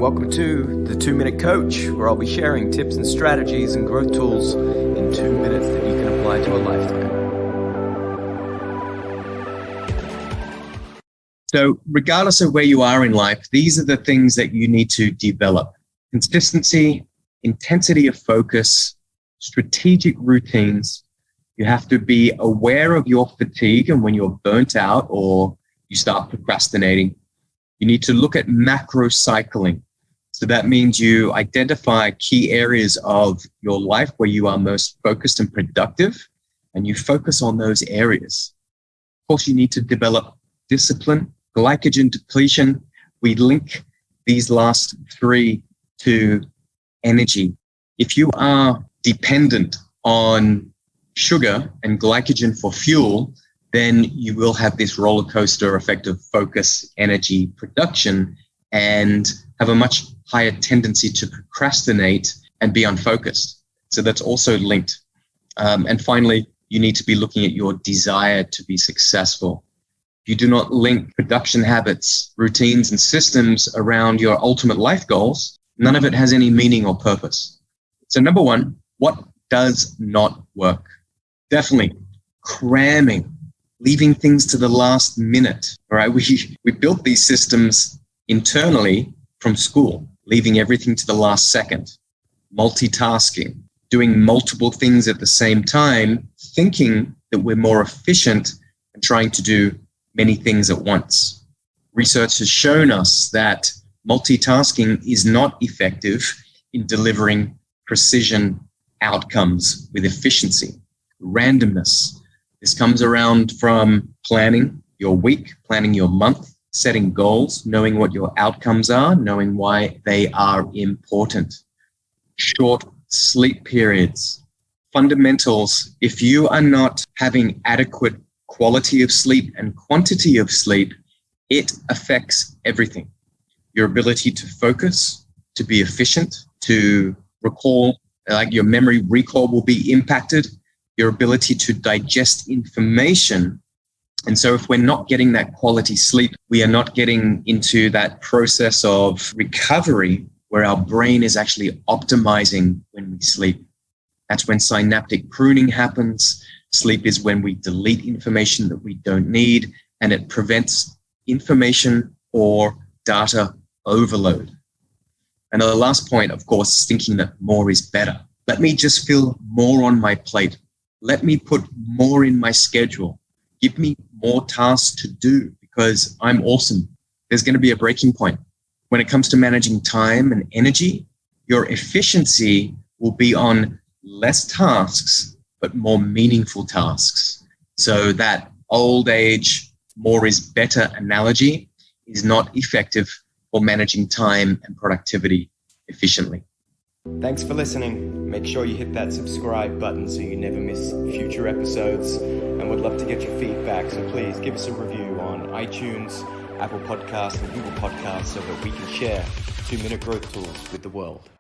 and welcome to the 2-Minute Coach, where I'll be sharing tips and strategies and growth tools in 2 minutes that you can apply to a lifetime. So regardless of where you are in life, these are the things that you need to develop: consistency, intensity of focus, strategic routines. You have to be aware of your fatigue and when you're burnt out or you start procrastinating. You need to look at macro cycling. So that means you identify key areas of your life where you are most focused and productive, and you focus on those areas. Of course, you need to develop discipline, glycogen depletion. We link these last three to energy. If you are dependent on sugar and glycogen for fuel, then you will have this roller coaster effect of focus, energy, production, and have a much higher tendency to procrastinate and be unfocused. So that's also linked. And finally, you need to be looking at your desire to be successful. If you do not link production habits, routines, and systems around your ultimate life goals, none of it has any meaning or purpose. So number one, what does not work? Definitely cramming, leaving things to the last minute. All right, we built these systems internally from school, leaving everything to the last second, multitasking, doing multiple things at the same time, thinking that we're more efficient and trying to do many things at once. Research has shown us that multitasking is not effective in delivering precision outcomes with efficiency. Randomness. This comes around from planning your week, planning your month, setting goals, knowing what your outcomes are, knowing why they are important. Short sleep periods. Fundamentals. If you are not having adequate quality of sleep and quantity of sleep, it affects everything. Your ability to focus, to be efficient, to recall, like your memory recall will be impacted, your ability to digest information. And so if we're not getting that quality sleep, we are not getting into that process of recovery where our brain is actually optimizing when we sleep. That's when synaptic pruning happens. Sleep is when we delete information that we don't need, and it prevents information or data overload. And the last point, of course, is thinking that more is better. Let me just fill more on my plate. Let me put more in my schedule. Give me more tasks to do because I'm awesome. There's going to be a breaking point. When it comes to managing time and energy, your efficiency will be on less tasks, but more meaningful tasks. So that old age, more is better analogy is not effective for managing time and productivity efficiently. Thanks for listening. Make sure you hit that subscribe button so you never miss future episodes, and would love to get your feedback. So please give us a review on iTunes, Apple Podcasts, and Google Podcasts so that we can share 2-minute growth tools with the world.